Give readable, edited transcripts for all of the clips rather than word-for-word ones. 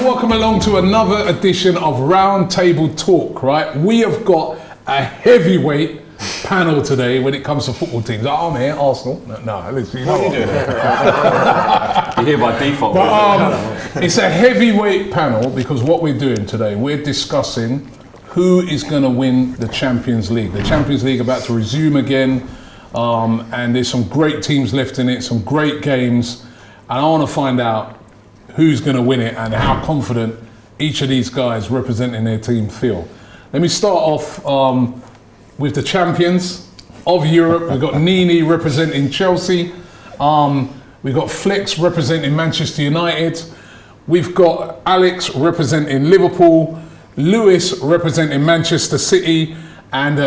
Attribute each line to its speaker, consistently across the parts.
Speaker 1: welcome along to another edition of Round Table Talk, right? We have got a heavyweight panel today when it comes to football teams. I'm here, Arsenal. No, listen, you know what?
Speaker 2: You're here by default.
Speaker 1: But it's a heavyweight panel because what we're doing today, we're discussing who is going to win the Champions League. The Champions League about to resume again, and there's some great teams left in it, some great games, and I want to find out who's going to win it and how confident each of these guys representing their team feel. Let me start off with the champions of Europe. We've got Nii Nii representing Chelsea. We've got Flex representing Manchester United. We've got Alex representing Liverpool. Lewis representing Manchester City. And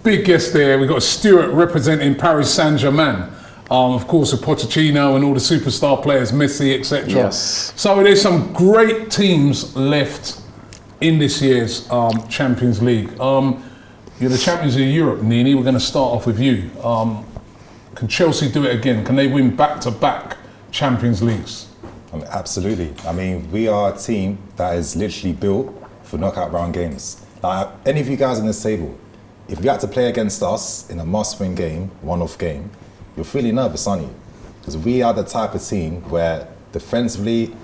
Speaker 1: big guest there, we've got Stuart representing Paris Saint-Germain. Of course, with Pochettino and all the superstar players, Messi, etc.
Speaker 3: Yes.
Speaker 1: So there's some great teams left in this year's Champions League. You're the champions of Europe, Nii Nii. We're going to start off with you. Can Chelsea do it again? Can they win back-to-back Champions Leagues?
Speaker 4: Absolutely. I mean, we are a team that is literally built for knockout round games. Like, any of you guys on this table, if you had to play against us in a must-win game, one-off game, you're feeling nervous, aren't you? Because we are the type of team where defensively,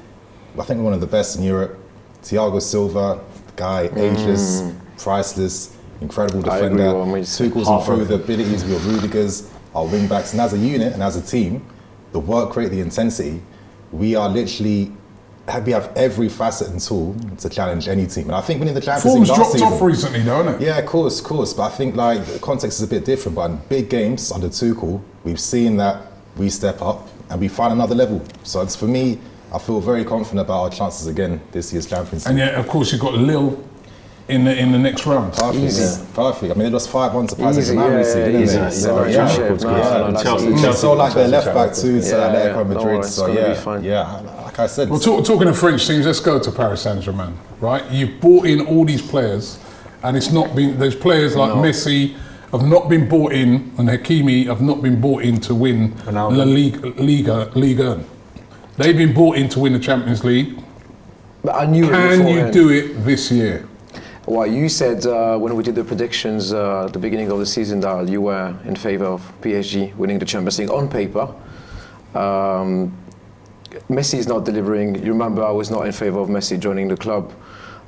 Speaker 4: I think we're one of the best in Europe. Thiago Silva, guy, ageless, priceless, incredible defender. Tuchel's improved the abilities of your Rudigers, our wing backs, and as a unit and as a team, the work rate, the intensity, we are literally, we have every facet and tool to challenge any team. And I think winning the Champions League last season...
Speaker 1: Form's dropped off recently though, isn't it?
Speaker 4: Yeah, of course. But I think like the context is a bit different. But in big games under Tuchel, we've seen that we step up and we find another level. So it's, for me, I feel very confident about our chances again this year's Champions League.
Speaker 1: And yeah, of course, you've got Lille in the next round.
Speaker 4: Perfect. Yeah. Perfect. I mean, they lost 5-1 to Paris Saint-Germain recently, didn't they? So, so like their left back too to Atletico Madrid. So yeah, like I said.
Speaker 1: Well, talking of French teams, let's go to Paris Saint-Germain, right? You've brought in all these players, and it's not been. There's players like Messi have not been brought in, and Hakimi have not been brought in to win La Liga. They've been brought in to win the Champions League.
Speaker 3: But I knew
Speaker 1: Can you do it this year?
Speaker 3: Well, you said when we did the predictions at the beginning of the season that you were in favour of PSG winning the Champions League on paper. Messi is not delivering. You remember I was not in favour of Messi joining the club.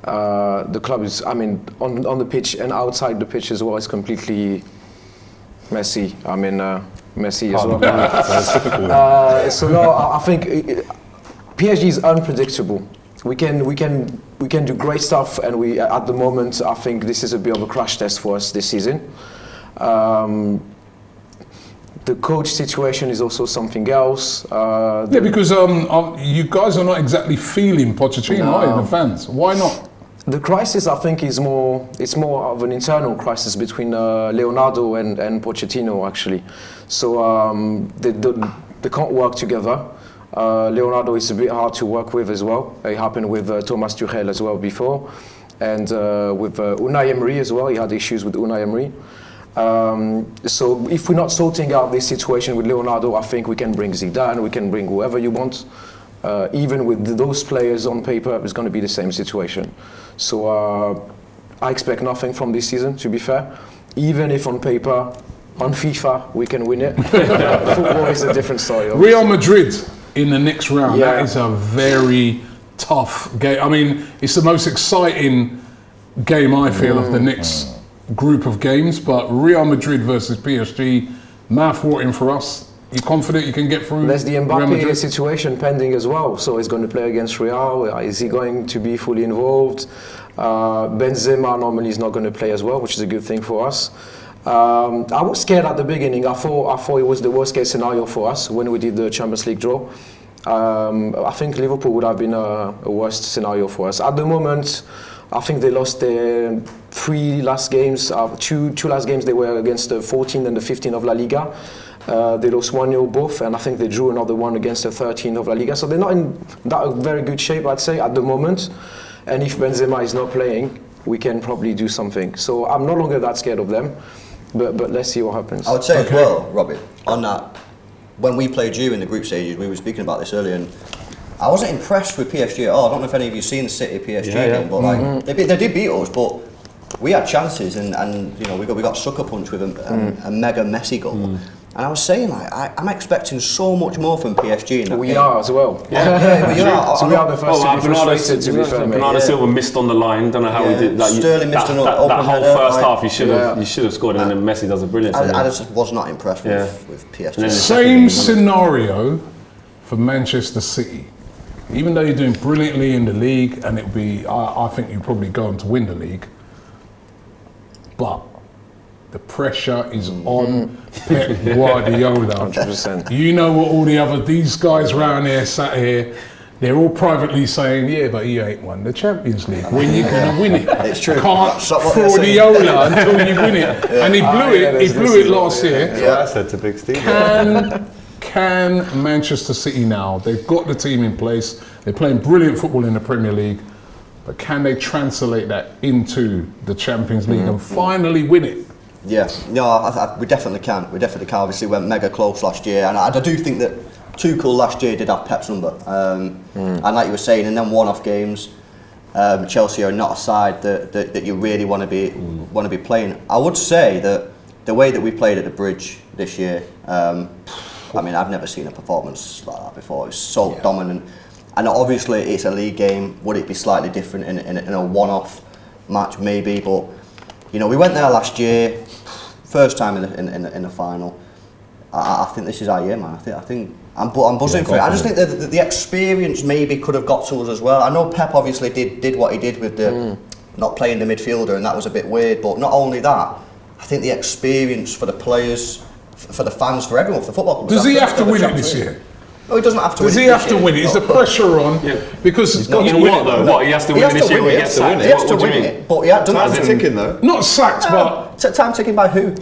Speaker 3: The club is, I mean, on the pitch and outside the pitch as well, is completely Messi. I mean, Messi as well. So no, I think PSG is unpredictable. We can do great stuff, and we at the moment I think this is a bit of a crash test for us this season. The coach situation is also something else.
Speaker 1: Yeah, because you guys are not exactly feeling Pochettino, are you, the fans? Why not?
Speaker 3: The crisis, I think, is more of an internal crisis between Leonardo and Pochettino, actually. So they can't work together. Leonardo is a bit hard to work with as well. It happened with Thomas Tuchel as well before. And with Unai Emery as well, he had issues with Unai Emery. So if we're not sorting out this situation with Leonardo, I think we can bring Zidane, we can bring whoever you want. Even with those players on paper, it's going to be the same situation. So I expect nothing from this season, to be fair. Even if on paper, on FIFA, we can win it. Football is a different story. Obviously.
Speaker 1: Real Madrid in the next round, that is a very tough game. I mean, it's the most exciting game, I feel, of the next group of games, but Real Madrid versus PSG, mouth-watering for us. You confident you can get through?
Speaker 3: There's the Mbappe situation pending as well, so he's going to play against Real. Is he going to be fully involved? Benzema normally is not going to play as well, which is a good thing for us. I was scared at the beginning. I thought it was the worst case scenario for us when we did the Champions League draw. I think Liverpool would have been a worst scenario for us. At the moment, I think they lost their three last games. Two last games they were against the 14th and the 15th of La Liga. They lost 1-0 both, and I think they drew another one against the 13th of La Liga. So they're not in that very good shape, I'd say, at the moment. And if Benzema is not playing, we can probably do something. So I'm no longer that scared of them. But let's see what happens.
Speaker 5: I would say as well, Robin, on that, when we played you in the group stages, we were speaking about this earlier, and I wasn't impressed with PSG at all. I don't know if any of you seen the City PSG game, but like they did beat us, but we had chances, and you know we got sucker punched with a mega Messi goal. And I was saying, like, I'm expecting so much more from PSG. In that
Speaker 3: We
Speaker 5: game.
Speaker 3: are as well.
Speaker 5: Yeah, we are.
Speaker 3: So we are the first to be frustrated, to be fair, mate.
Speaker 2: Bernardo Silva missed on the line. Don't know how he did. Like,
Speaker 5: Sterling missed an open
Speaker 2: that whole
Speaker 5: header,
Speaker 2: first
Speaker 5: like-
Speaker 2: half. He should have scored, and then Messi does a brilliant.
Speaker 5: I just was not impressed with PSG.
Speaker 1: Same scenario for Manchester City. Even though you're doing brilliantly in the league, and it'll be, I think you probably go on to win the league, but the pressure is on Pep Guardiola.
Speaker 3: 100%.
Speaker 1: You know what all these guys round here sat here, they're all privately saying, yeah, but he ain't won the Champions League. When you gonna win it?
Speaker 5: It's true.
Speaker 1: Can't
Speaker 5: Stop what they're saying.
Speaker 1: fraudiola until you win it. And he blew it last year.
Speaker 6: That's what I said to Big Steve.
Speaker 1: Can Manchester City now, they've got the team in place, they're playing brilliant football in the Premier League, but can they translate that into the Champions League and finally win it?
Speaker 5: Yeah, no, we definitely can. We definitely can. Obviously, went mega close last year, and I do think that Tuchel last year did have Pep's number. And like you were saying, in them one-off games, Chelsea are not a side that you really want to be playing. I would say that the way that we played at the Bridge this year, I mean, I've never seen a performance like that before. It's so dominant, and obviously it's a league game. Would it be slightly different in a one-off match? Maybe, but you know, we went there last year, first time in the final. I think this is our year, man. I think I'm buzzing for it. I just think that the experience maybe could have got to us as well. I know Pep obviously did what he did with the not playing the midfielder, and that was a bit weird. But not only that, I think the experience for the players, for the fans, for everyone, for the football club.
Speaker 1: Does he have to win it this year?
Speaker 5: No, he doesn't have to win it.
Speaker 1: Does he have to win it? Is the pressure on? Because
Speaker 2: He's got to win it though. What, he has to win it this year?
Speaker 5: He has to win it, but he doesn't have to
Speaker 6: Time's ticking though.
Speaker 1: not sacked, but
Speaker 5: time ticking by who?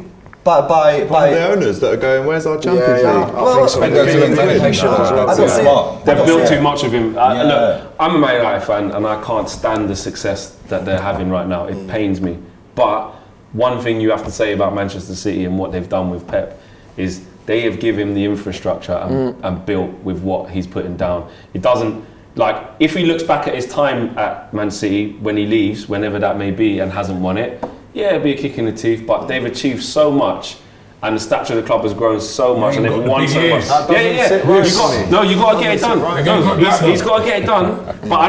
Speaker 5: By
Speaker 6: the owners that are going, where's our Champions League?
Speaker 3: I think so.
Speaker 2: They've built too much of him. Look, I'm a Man United fan, and I can't stand the success that they're having right now. It pains me. But one thing you have to say about Manchester City and what they've done with Pep is they have given him the infrastructure and built with what he's putting down. It doesn't, like, if he looks back at his time at Man City when he leaves, whenever that may be, and hasn't won it, yeah, it'd be a kick in the teeth, but they've achieved so much. And the stature of the club has grown so much, and they've won so much. You got to get it done. He's got to get it done. But I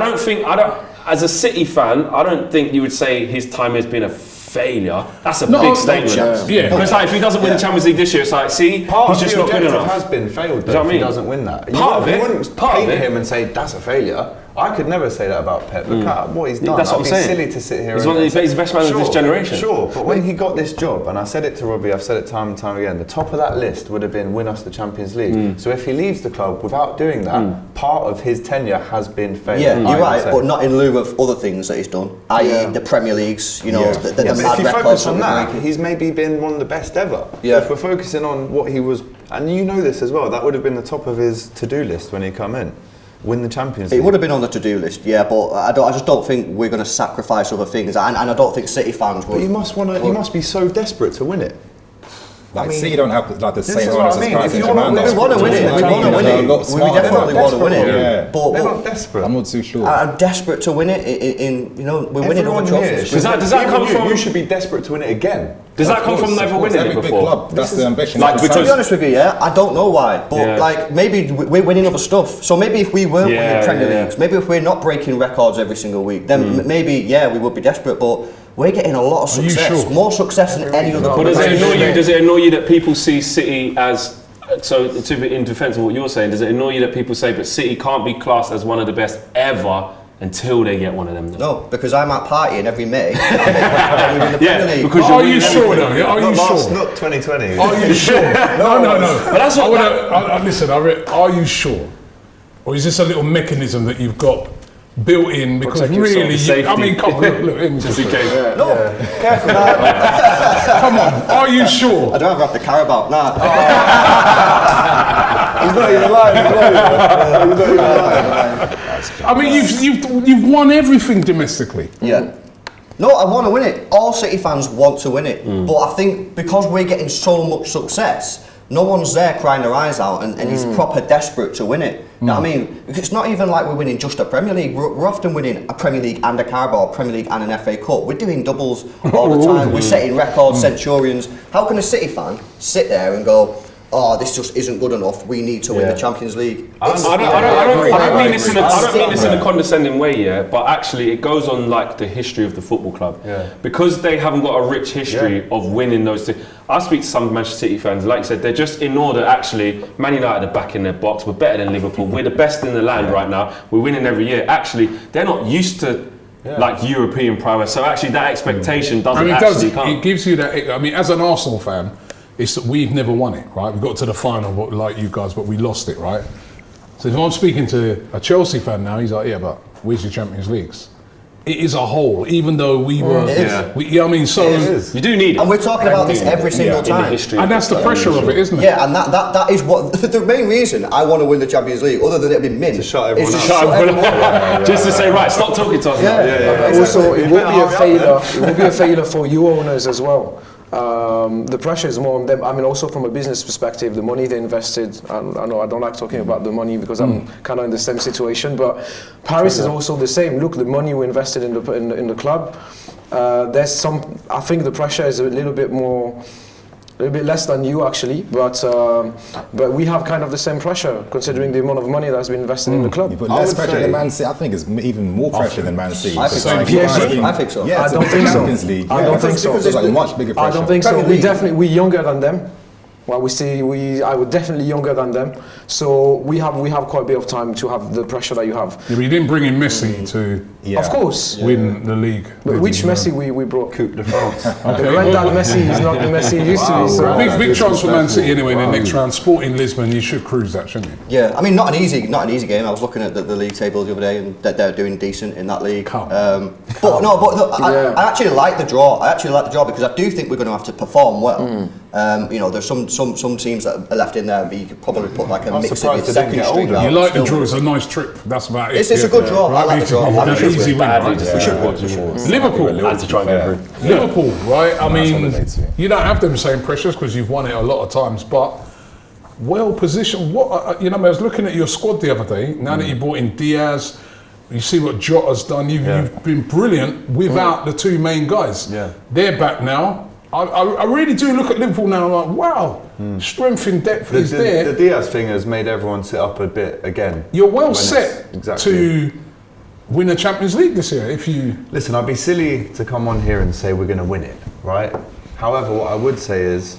Speaker 2: don't. As a City fan, I don't think you would say his time has been a failure. That's a big statement. But it's like if he doesn't win the Champions League this year, it's like, see, he's just not good enough.
Speaker 6: Has been failed.
Speaker 2: Does that
Speaker 6: If
Speaker 2: mean?
Speaker 6: he doesn't win that,
Speaker 2: You
Speaker 6: wouldn't paint him and say that's a failure. I could never say that about Pep. Look at what he's done.
Speaker 2: That's what I'm saying.
Speaker 6: It'd be silly to sit here.
Speaker 2: He's the best man of this generation.
Speaker 6: Sure, but when he got this job, and I said it to Robbie, I've said it time and time again, the top of that list would have been win us the Champions League. So if he leaves the club without doing that, part of his tenure has been failure.
Speaker 5: Yeah, you're right, but not in lieu of other things that he's done, i.e. the Premier Leagues, you know, the
Speaker 6: but
Speaker 5: mad
Speaker 6: if you
Speaker 5: records
Speaker 6: focus on that,
Speaker 5: breaking.
Speaker 6: he's maybe been one of the best ever.
Speaker 5: Yeah.
Speaker 6: If we're focusing on what he was, and you know this as well, that would have been the top of his to-do list when he come in. Win the Champions League.
Speaker 5: It would have been on the to-do list, yeah, but I just don't think we're going to sacrifice other things, and I don't think City fans would.
Speaker 6: But you must be so desperate to win it.
Speaker 4: Like, City don't have like the
Speaker 6: this
Speaker 4: same
Speaker 6: is what
Speaker 4: owners
Speaker 6: I
Speaker 4: as
Speaker 6: mean.
Speaker 4: Paris
Speaker 6: If you're
Speaker 4: Saint-Germain.
Speaker 6: not-
Speaker 5: We want to win it. We want to win it. We definitely want to win it.
Speaker 4: Yeah.
Speaker 5: But
Speaker 6: They're not desperate.
Speaker 4: I'm not too sure.
Speaker 5: I'm desperate to win it. In you know, we're winning other trophies.
Speaker 2: Does that come from?
Speaker 6: You should be desperate to win it again.
Speaker 2: Does that come from never winning it
Speaker 4: Every big
Speaker 2: before?
Speaker 4: club, that's the ambition.
Speaker 2: Like,
Speaker 5: To be honest with you, yeah, I don't know why, but
Speaker 2: Yeah.
Speaker 5: like maybe we're winning other stuff. So maybe if we weren't winning Premier Leagues, maybe if we're not breaking records every single week, then maybe we would be desperate. But we're getting a lot of success,
Speaker 1: sure?
Speaker 5: more success than any other club.
Speaker 2: But does it annoy you that people see City as, so to be in defence of what you're saying, does it annoy you that people say, but City can't be classed as one of the best ever until they get one of them?
Speaker 5: No, because I'm at partying every May. Because
Speaker 1: Are you sure though? Are you sure?
Speaker 6: Not 2020.
Speaker 1: Are you sure? No.
Speaker 2: But that's what.
Speaker 1: Listen, are you sure? Or is this a little mechanism that you've got built in? Because
Speaker 2: Protect yourself,
Speaker 1: really,
Speaker 2: safety.
Speaker 1: I mean, come on, look,
Speaker 2: Just in case.
Speaker 5: No, careful.
Speaker 1: come on, are you sure?
Speaker 5: I don't have to care about that.
Speaker 6: He's not even lying.
Speaker 1: I mean, you've won everything domestically.
Speaker 5: Yeah. No, I want to win it. All City fans want to win it. But I think because we're getting so much success, no one's there crying their eyes out and he's proper desperate to win it. You know what I mean? It's not even like we're winning just a Premier League. We're often winning a Premier League and a Carabao, Premier League and an FA Cup. We're doing doubles all the time. We're setting records, centurions. How can a City fan sit there and go, oh, this just isn't good enough, we need to win the Champions League?
Speaker 2: I don't mean this in a condescending way, yeah, but actually it goes on like the history of the football club.
Speaker 6: Yeah.
Speaker 2: Because they haven't got a rich history of winning those things. I speak to some Manchester City fans, like you said, they're just in order. Actually, Man United are back in their box, we're better than Liverpool, we're the best in the land right now, we're winning every year. Actually, they're not used to like European prowess, so actually that expectation doesn't come.
Speaker 1: It gives you that, I mean, as an Arsenal fan, it's that we've never won it, right? We got to the final, like you guys, but we lost it, right? So if I'm speaking to a Chelsea fan now, he's like, yeah, but where's your Champions Leagues? It is a whole, even though we were, I mean, so
Speaker 2: you do need it.
Speaker 5: And we're talking about this every single time.
Speaker 1: And that's the pressure of it, isn't it?
Speaker 5: Yeah, and that is what the main reason I want to win the Champions League, other than it being mint,
Speaker 6: To shut everyone
Speaker 5: is to
Speaker 6: up.
Speaker 5: shut everyone up.
Speaker 2: Just to say, right, stop talking to us now.
Speaker 3: Also, it will be a failure. It will be a failure for you owners as well. The pressure is more on them. I mean, also from a business perspective, the money they invested. I know I don't like talking about the money because I'm kind of in the same situation. But Paris is also the same. Look, the money we invested in the club. There's some. I think the pressure is a little bit less than you actually, but we have kind of the same pressure considering the amount of money that's been invested in the club.
Speaker 4: You put less pressure than Man City. I think it's even more pressure than Man City.
Speaker 5: I think so.
Speaker 4: PSG?
Speaker 5: I think so.
Speaker 4: Yeah,
Speaker 3: I don't think so.
Speaker 4: Champions League.
Speaker 3: I don't think so.
Speaker 4: It's like much bigger pressure.
Speaker 3: I don't think so. We're younger than them. Well, I would definitely younger than them. So we have quite a bit of time to have the pressure that you have.
Speaker 1: Yeah, but you didn't bring in Messi to
Speaker 3: Of course.
Speaker 1: win the league.
Speaker 3: But which Messi we brought?
Speaker 6: Coupe de France.
Speaker 3: The granddad Messi is not the Messi he used to be. So.
Speaker 1: Big chance for Man City anyway in the next round. Sporting Lisbon, you should cruise that, shouldn't you?
Speaker 5: Yeah, I mean, not an easy game. I was looking at the league table the other day, and they're doing decent in that league. I actually like the draw. Because I do think we're going to have to perform well. You know, there's some teams that are left in there, but you could probably put like a mix of
Speaker 6: surprised they
Speaker 5: second
Speaker 6: didn't get
Speaker 5: string.
Speaker 6: older.
Speaker 1: You like the draw, it's a nice trip. That's about it.
Speaker 5: It's a good draw. I like the draw.
Speaker 1: An easy win, right? Liverpool. Liverpool, right? I mean, you don't have them same pressures because you've won it a lot of times, but well positioned. What I was looking at your squad the other day. Now that you brought in Diaz, you see what Jota's done. You've been brilliant without the two main guys.
Speaker 6: Yeah.
Speaker 1: They're back now. I really do look at Liverpool now and I'm like, wow, strength in depth is there.
Speaker 6: The Diaz thing has made everyone sit up a bit again.
Speaker 1: You're well set to win a Champions League this year if you...
Speaker 6: Listen, I'd be silly to come on here and say we're going to win it, right? However, what I would say is,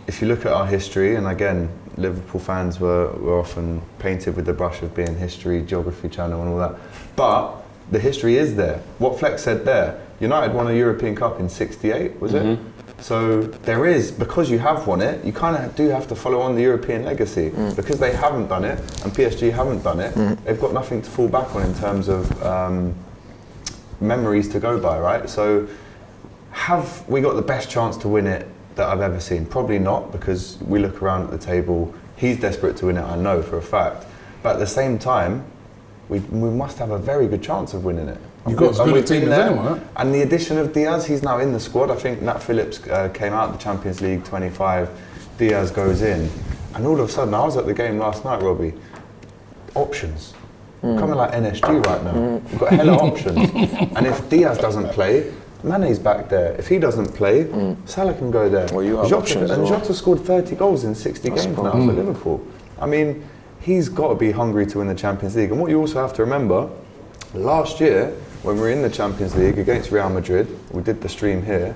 Speaker 6: if you look at our history, and again, Liverpool fans were often painted with the brush of being history, geography channel and all that, but the history is there. What Flex said there, United won a European Cup in '68, was it? So there is, because you have won it, you kind of do have to follow on the European legacy. Because they haven't done it, and PSG haven't done it, they've got nothing to fall back on in terms of memories to go by, right? So have we got the best chance to win it that I've ever seen? Probably not, because we look around at the table, he's desperate to win it, I know for a fact. But at the same time, we must have a very good chance of winning it.
Speaker 1: You've got as good a team as anyone.
Speaker 6: And the addition of Diaz, he's now in the squad. I think Nat Phillips came out of the Champions League 25, Diaz goes in. And all of a sudden, I was at the game last night, Robbie, options. Coming like NSG right now. We've got hella options. And if Diaz doesn't play, Mane's back there. If he doesn't play, Salah can go there.
Speaker 3: Well, you have options
Speaker 6: and
Speaker 3: as well.
Speaker 6: Jota scored 30 goals in 60 games now for Liverpool. I mean, he's got to be hungry to win the Champions League. And what you also have to remember, last year, when we were in the Champions League against Real Madrid, we did the stream here,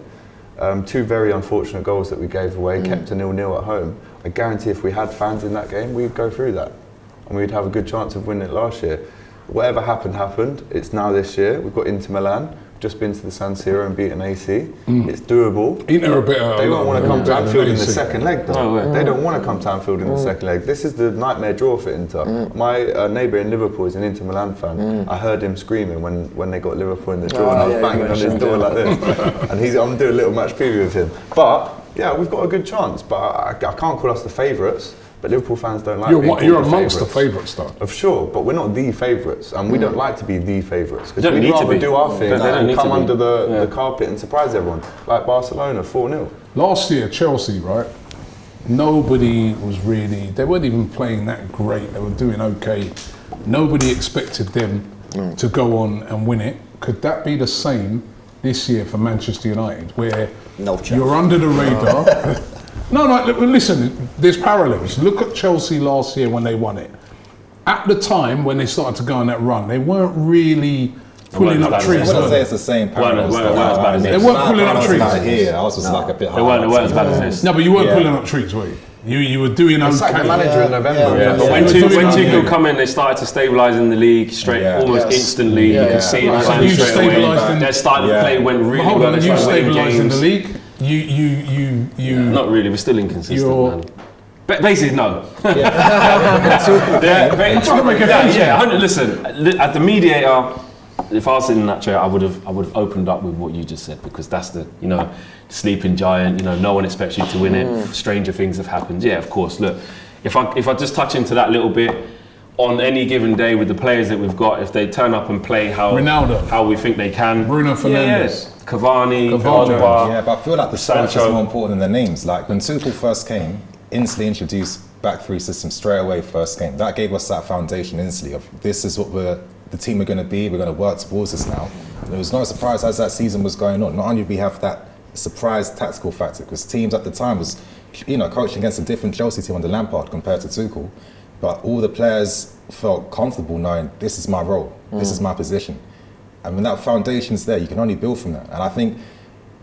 Speaker 6: two very unfortunate goals that we gave away, kept a 0-0 at home. I guarantee if we had fans in that game, we'd go through that. And we'd have a good chance of winning it last year. Whatever happened. It's now this year. We've got Inter Milan, just been to the San Siro and beaten AC. It's doable.
Speaker 1: Inter are a bit...
Speaker 6: They don't want to come to Anfield in the second leg, though. They don't want to come to Anfield in the second leg. This is the nightmare draw for Inter. My neighbour in Liverpool is an Inter Milan fan. I heard him screaming when they got Liverpool in the draw, and I was banging on his door like this. And I'm doing a little match preview with him. But, yeah, we've got a good chance. But I can't call us the favourites. But Liverpool fans don't like
Speaker 1: You're amongst the favourites, though.
Speaker 6: Of sure, but we're not the favourites, and we don't like to be the favourites. Because
Speaker 2: don't
Speaker 6: we'd
Speaker 2: need to
Speaker 6: rather
Speaker 2: be.
Speaker 6: do our thing and come under the
Speaker 2: Yeah.
Speaker 6: carpet and surprise everyone, like Barcelona 4-0.
Speaker 1: Last year, Chelsea, right? nobody was really, they weren't even playing that great, they were doing okay. Nobody expected them to go on and win it. Could that be the same this year for Manchester United, where
Speaker 5: No chance.
Speaker 1: you're under the radar? No, listen, there's parallels. Look at Chelsea last year when they won it. At the time, when they started to go on that run, they weren't really pulling up trees.
Speaker 4: I wouldn't say it's the same parallels.
Speaker 1: They weren't pulling up trees.
Speaker 4: Here, I was just like a bit
Speaker 2: They weren't as bad as this.
Speaker 1: No, but you weren't pulling up trees, were you? You were doing okay.
Speaker 6: Sacked the manager in November.
Speaker 2: But when Tuchel come in, they started to stabilise in the league almost instantly. You can see it straight away. Their style of play went really well.
Speaker 1: Hold on, you stabilised in the league. You.
Speaker 2: Not really. We're still inconsistent, man. Basically, no. Listen, at the mediator, if I was sitting in that chair, I would have opened up with what you just said, because that's the sleeping giant. No one expects you to win it. Stranger things have happened. Yeah, of course. Look, if I just touch into that little bit, on any given day with the players that we've got, if they turn up and play how we think they can,
Speaker 1: Bruno Fernandes,
Speaker 2: Cavani,
Speaker 4: yeah, but I feel like the structure is more important than the names. Like when Tuchel first came, instantly introduced back three system straight away first game. That gave us that foundation instantly of this is what the team we're going to be. We're going to work towards this now. And it was not a surprise as that season was going on. Not only did we have that surprise tactical factor, because teams at the time was, coaching against a different Chelsea team under Lampard compared to Tuchel. But all the players felt comfortable knowing this is my role, this is my position. And when that foundation's there, you can only build from that. And I think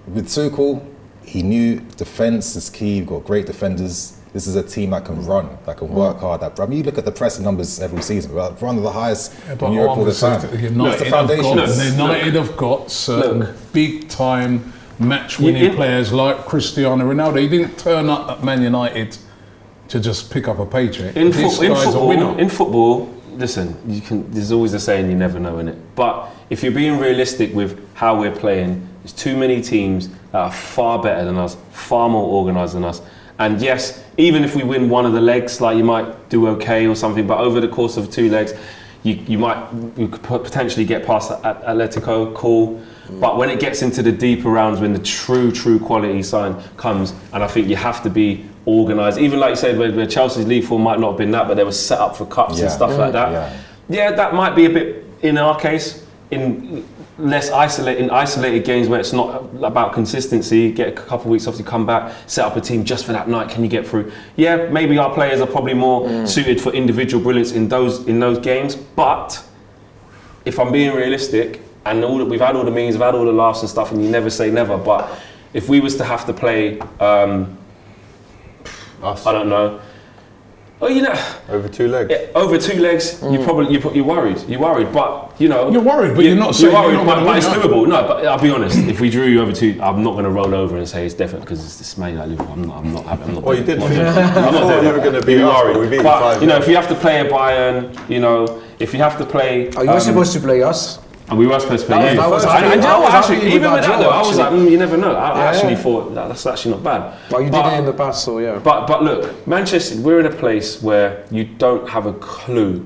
Speaker 4: with Tuchel, he knew defence is key. You've got great defenders. This is a team that can run, that can work hard. You look at the pressing numbers every season. We're one of the highest in Europe all the time.
Speaker 1: United,
Speaker 4: the foundation.
Speaker 1: United have got certain big-time match-winning players like Cristiano Ronaldo. He didn't turn up at Man United to just pick up a paycheck.
Speaker 2: In football, listen, there's always a saying, you never know, innit? But if you're being realistic with how we're playing, there's too many teams that are far better than us, far more organised than us. And yes, even if we win one of the legs, like you might do okay or something, but over the course of 2 legs, you could potentially get past Atletico, cool. But when it gets into the deeper rounds, when the true quality sign comes, and I think you have to be organised. Even like you said, where Chelsea's league form might not have been that, but they were set up for cups and stuff like that. Yeah, that might be a bit, in our case, in isolated games where it's not about consistency, get a couple of weeks off, you come back, set up a team just for that night, can you get through? Yeah, maybe our players are probably more suited for individual brilliance in those games, but if I'm being realistic, and we've had all the meetings, we've had all the laughs and stuff, and you never say never, but if we was to have to play, I don't know.
Speaker 6: Over 2 legs.
Speaker 2: Yeah, over 2 legs, you're worried, but
Speaker 1: you're worried, but you're not saying
Speaker 2: you're worried,
Speaker 1: you're not
Speaker 2: but it's doable. No, but I'll be honest. If we drew you over 2, I'm not going to roll over and say it's definite because it's this Man United Liverpool. I'm not happy.
Speaker 6: Well, you did. I thought you were going to be
Speaker 2: worried. But if you have to play a Bayern, if you have to play,
Speaker 3: are you supposed to play us?
Speaker 2: And we were supposed to play you. Even with that though, I was like, you never know. I actually thought that's actually not bad.
Speaker 3: Well, you did it in the past, so yeah.
Speaker 2: But look, Manchester, we're in a place where you don't have a clue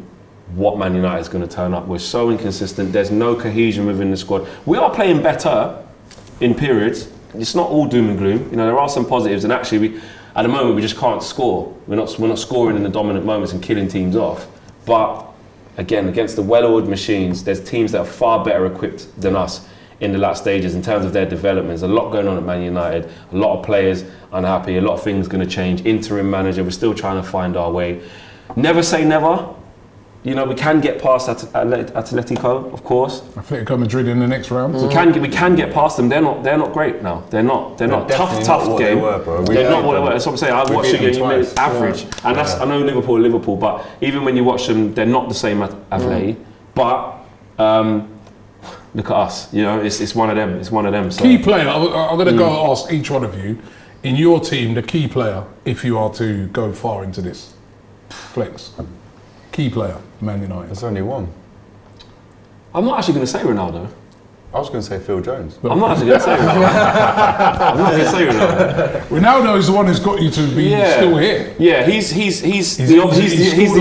Speaker 2: what Man United is going to turn up. We're so inconsistent. There's no cohesion within the squad. We are playing better in periods. It's not all doom and gloom. There are some positives, and actually, at the moment, we just can't score. We're not scoring in the dominant moments and killing teams off. But again, against the well-oiled machines, there's teams that are far better equipped than us in the last stages in terms of their development. There's a lot going on at Man United, a lot of players unhappy, a lot of things going to change. Interim manager, we're still trying to find our way. Never say never. We can get past Atletico, of course.
Speaker 1: Atletico Madrid in the next round.
Speaker 2: We can get past them. They're not great now. They're not tough game. They're not what they were. That's what I'm saying. I watched it and it's average. And I know Liverpool, but even when you watch them, they're not the same as Atleti. But look at us. It's one of them. It's one of them. So.
Speaker 1: Key player. I'm going to go ask each one of you in your team the key player if you are to go far into this. Flex. Key player, Man United.
Speaker 6: There's only one.
Speaker 2: I'm not actually going to say Ronaldo.
Speaker 6: I was going to say Phil Jones.
Speaker 2: I'm not actually going to say Ronaldo.
Speaker 1: Ronaldo is the one who's got you to be still here.
Speaker 2: Yeah, he's the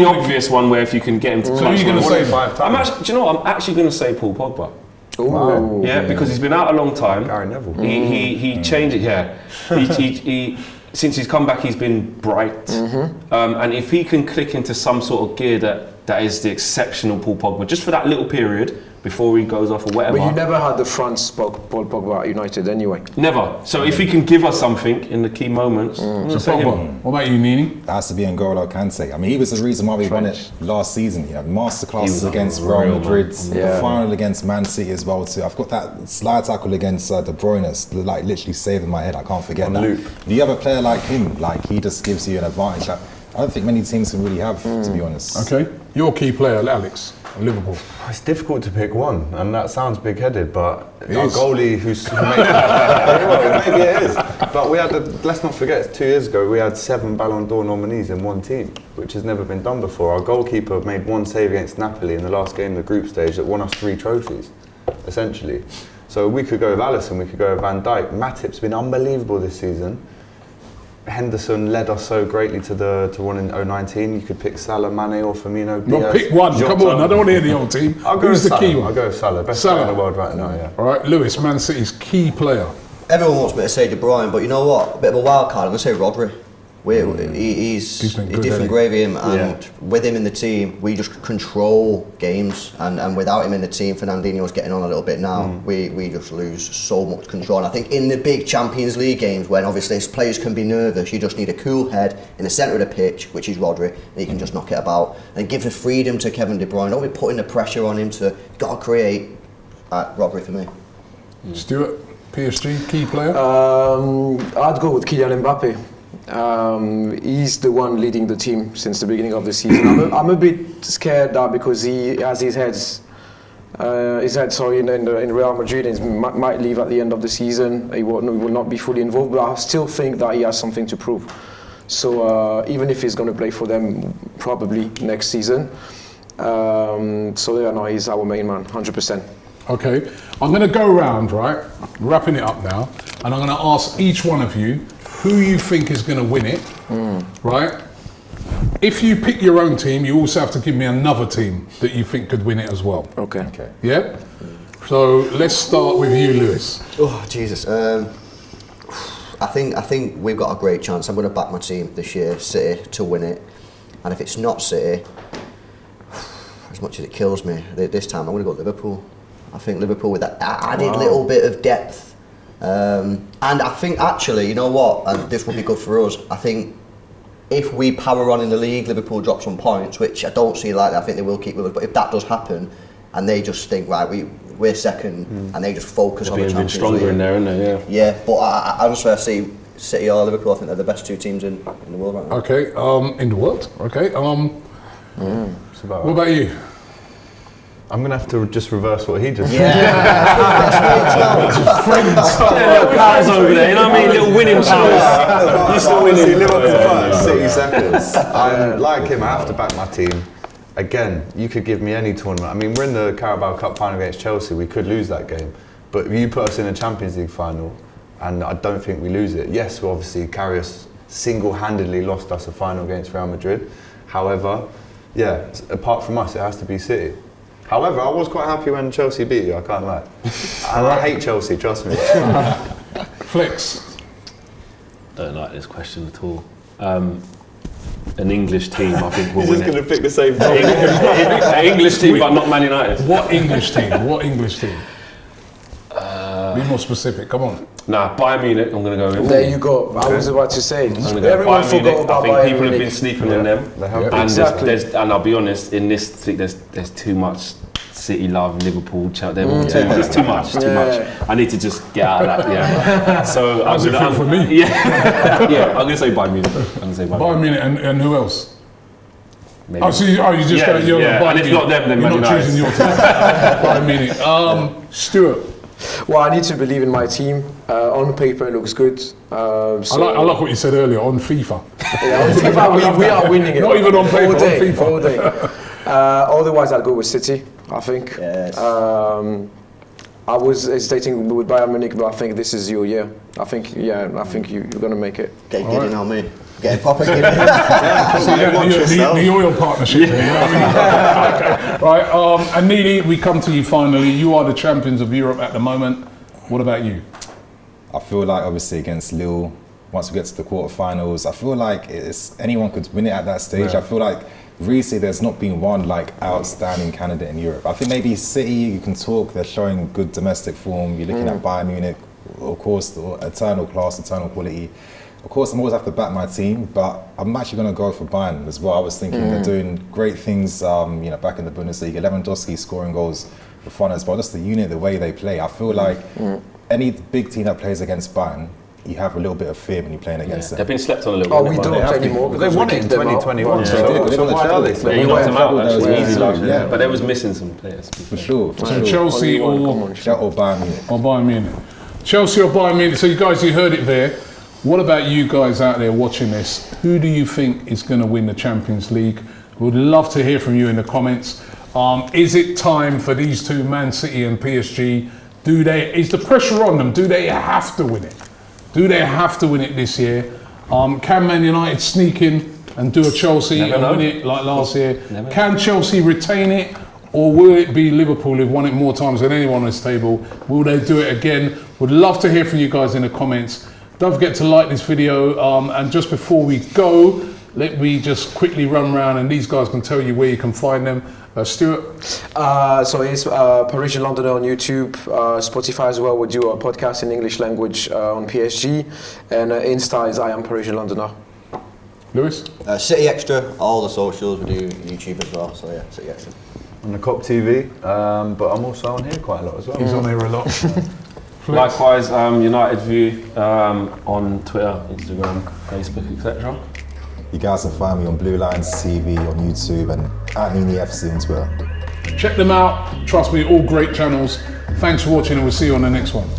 Speaker 2: obvious one where if you can get him to clutch.
Speaker 1: So you're going to say 5 times?
Speaker 2: I'm actually going to say Paul Pogba.
Speaker 3: Wow.
Speaker 2: Yeah, because he's been out a long time.
Speaker 6: Gary Neville.
Speaker 2: He changed it. Yeah, since he's come back, he's been bright. And if he can click into some sort of gear that is the exceptional Paul Pogba, just for that little period before he goes off or whatever.
Speaker 3: But you never had the front Paul Pogba at United anyway.
Speaker 2: Never. So if he can give us something in the key moments, I'm gonna say him.
Speaker 1: What about you, Nii Nii?
Speaker 4: That has to be N'Golo Kante. I mean, he was the reason why we won it last season. You know, masterclasses against Real Madrid, the final against Man City as well too. I've got that slide tackle against De Bruyne, like literally saving my head. I can't forget that. Loop. You have a player like him, like he just gives you an advantage that I don't think many teams can really have, to be honest.
Speaker 1: Okay, your key player, Alex, Liverpool.
Speaker 6: It's difficult to pick one, and that sounds big-headed, but
Speaker 1: It
Speaker 6: our
Speaker 1: is.
Speaker 6: goalie maybe it is. But we had, let's not forget, 2 years ago we had 7 Ballon d'Or nominees in one team, which has never been done before. Our goalkeeper made 1 save against Napoli in the last game of the group stage that won us 3 trophies, essentially. So we could go with Alisson, we could go with Van Dijk. Matip's been unbelievable this season. Henderson led us so greatly to one in 2019. You could pick Salah, Mane or Firmino.
Speaker 1: No,
Speaker 6: Diaz,
Speaker 1: pick one.
Speaker 6: Jota.
Speaker 1: Come on, I don't want to hear the whole team.
Speaker 6: I'll go
Speaker 1: Who's
Speaker 6: with
Speaker 1: the key
Speaker 6: Salah.
Speaker 1: one?
Speaker 6: I'll go with Salah. Best
Speaker 1: Salah.
Speaker 6: player in the world right now, yeah.
Speaker 1: All right, Lewis, Man City's key player.
Speaker 5: Everyone wants me to say De Bruyne, but you know what? A bit of a wild card. I'm going to say Rodri. He's
Speaker 1: been
Speaker 5: a
Speaker 1: good,
Speaker 5: different
Speaker 1: hasn't he?
Speaker 5: gravy, and with him in the team, we just control games. And without him in the team, Fernandinho's getting on a little bit now. We just lose so much control. And I think in the big Champions League games, when obviously players can be nervous, you just need a cool head in the centre of the pitch, which is Rodri, and he can just knock it about and give the freedom to Kevin De Bruyne. Don't be putting the pressure on him to got to create. Rodri for me.
Speaker 1: Stuart, PSG, key player.
Speaker 3: I'd go with Kylian Mbappe. He's the one leading the team since the beginning of the season. I'm a bit scared that because he has his head in Real Madrid and he might leave at the end of the season. He will not be fully involved, but I still think that he has something to prove. So even if he's going to play for them probably next season, he's our main man, 100%.
Speaker 1: Okay, I'm going to go around, right, wrapping it up now, and I'm going to ask each one of you who you think is going to win it, right? If you pick your own team, you also have to give me another team that you think could win it as well.
Speaker 3: Okay.
Speaker 1: Yeah? So let's start with you, Lewis.
Speaker 5: Oh Jesus! I think we've got a great chance. I'm going to back my team this year, City, to win it. And if it's not City, as much as it kills me, this time I'm going to go Liverpool. I think Liverpool with that added little bit of depth. And I think actually, you know what, and this would be good for us, I think if we power on in the league, Liverpool drop some points, which I don't see like that, I think they will keep with us, but if that does happen, and they just think, right, we're second, and they just focus on the Champions League.
Speaker 2: Stronger in there, isn't they?
Speaker 5: Yeah, but I honestly, I see City or Liverpool, I think they're the best 2 teams in the world right now.
Speaker 1: Okay, in the world, okay. What about you?
Speaker 6: I'm going to have to just reverse what he just said.
Speaker 2: Guys over there, you know what I mean? Little winning powers. Used to winning.
Speaker 6: Liverpool first, City seconds. And like him, I have to back my team. Again, you could give me any tournament. I mean, we're in the Carabao Cup final against Chelsea. We could lose that game. But you put us in a Champions League final, and I don't think we lose it. Yes, we obviously Karius single-handedly lost us a final against Real Madrid. However, yeah, apart from us, it has to be City. However, I was quite happy when Chelsea beat you, I can't lie. And I hate Chelsea, trust me.
Speaker 1: Flex.
Speaker 2: Don't like this question at all. An English team, I think, will
Speaker 6: He's
Speaker 2: win
Speaker 6: just
Speaker 2: it.
Speaker 6: going to pick the same team.
Speaker 2: An English team, but not Man United.
Speaker 1: What English team? What English team? Be more specific, come on.
Speaker 2: Nah, Bayern Munich, I'm going to go with.
Speaker 3: There you go. I was about to say.
Speaker 2: I'm gonna go
Speaker 3: Everyone
Speaker 2: Bayern
Speaker 3: forgot
Speaker 2: Munich.
Speaker 3: about
Speaker 2: I think
Speaker 3: Bayern
Speaker 2: people have
Speaker 3: Munich.
Speaker 2: been sleeping on them.
Speaker 6: They have.
Speaker 2: And
Speaker 3: Exactly.
Speaker 2: and I'll be honest, in this thing, there's too much City love, Liverpool, they're all there's too much. I need to just get out of that. Yeah. So
Speaker 1: How's it feel for me?
Speaker 2: Yeah, yeah. I'm going to say Bayern Munich. I'm going to say
Speaker 1: Bayern Munich and who else?
Speaker 2: Maybe.
Speaker 1: Oh, so you just
Speaker 2: Yeah,
Speaker 1: got your
Speaker 2: yeah.
Speaker 1: Bayern
Speaker 2: And if
Speaker 1: Munich.
Speaker 2: not them, then
Speaker 1: you're
Speaker 2: Man
Speaker 1: not
Speaker 2: United.
Speaker 1: choosing your team. Bayern Munich. Stuart.
Speaker 3: Well, I need to believe in my team. On paper, it looks good.
Speaker 1: I like what you said earlier on FIFA.
Speaker 3: Yeah, on FIFA, we are winning it.
Speaker 1: Not even on paper,
Speaker 3: all day,
Speaker 1: on FIFA.
Speaker 3: all day. Otherwise, I'd go with City, I think.
Speaker 5: Yes.
Speaker 3: I was hesitating with Bayern Munich, but I think this is your year. I think you're going to make it.
Speaker 5: Get giddy on me. Get proper giddy.
Speaker 1: The oil partnership. Here, you know what I mean? Okay. Right. And Nii Nii, we come to you finally. You are the champions of Europe at the moment. What about you?
Speaker 4: I feel like obviously against Lille, once we get to the quarterfinals. I feel like anyone could win it at that stage. I feel like recently there's not been one like outstanding candidate in Europe. I think maybe City, you can talk, they're showing good domestic form. You're looking at Bayern Munich, of course, the eternal class, eternal quality. Of course, I'm always have to back my team, but I'm actually going to go for Bayern as well. I was thinking they're doing great things, back in the Bundesliga. Lewandowski scoring goals for fun as well. Just the unit, the way they play. I feel like any big team that plays against Bayern, you have a little bit of fear when you're playing against them.
Speaker 2: They've been slept on a little bit.
Speaker 3: We don't anymore.
Speaker 6: They won it in 2021.
Speaker 4: Yeah.
Speaker 6: So why are they?
Speaker 2: They knocked them out. That was easy last year.
Speaker 4: Yeah.
Speaker 2: But they was missing some players.
Speaker 4: For sure.
Speaker 1: So Chelsea or
Speaker 4: Bayern Munich.
Speaker 1: Bayern Munich. Chelsea or Bayern Munich. So you guys, you heard it there. What about you guys out there watching this? Who do you think is going to win the Champions League? We'd love to hear from you in the comments. Is it time for these two, Man City and PSG? Is the pressure on them? Do they have to win it? Do they have to win it this year? Can Man United sneak in and do a Chelsea win it like last year? Can Chelsea retain it? Or will it be Liverpool who've won it more times than anyone on this table? Will they do it again? Would love to hear from you guys in the comments. Don't forget to like this video, and just before we go, let me just quickly run around and these guys can tell you where you can find them. Stuart?
Speaker 3: So it's Parisian Londoner on YouTube, Spotify as well. We do a podcast in English language on PSG, and Insta is I am Parisian Londoner.
Speaker 1: Lewis?
Speaker 5: City Extra, all the socials, we do YouTube as well, so yeah, City Extra.
Speaker 6: On the COP TV, but I'm also on here quite a lot as well.
Speaker 1: He's on here a lot.
Speaker 2: Likewise, United View on Twitter, Instagram, Facebook, etc.
Speaker 4: You guys can find me on Blue Lines TV on YouTube and at Nii Nii FC on Twitter.
Speaker 1: Check them out. Trust me, all great channels. Thanks for watching and we'll see you on the next one.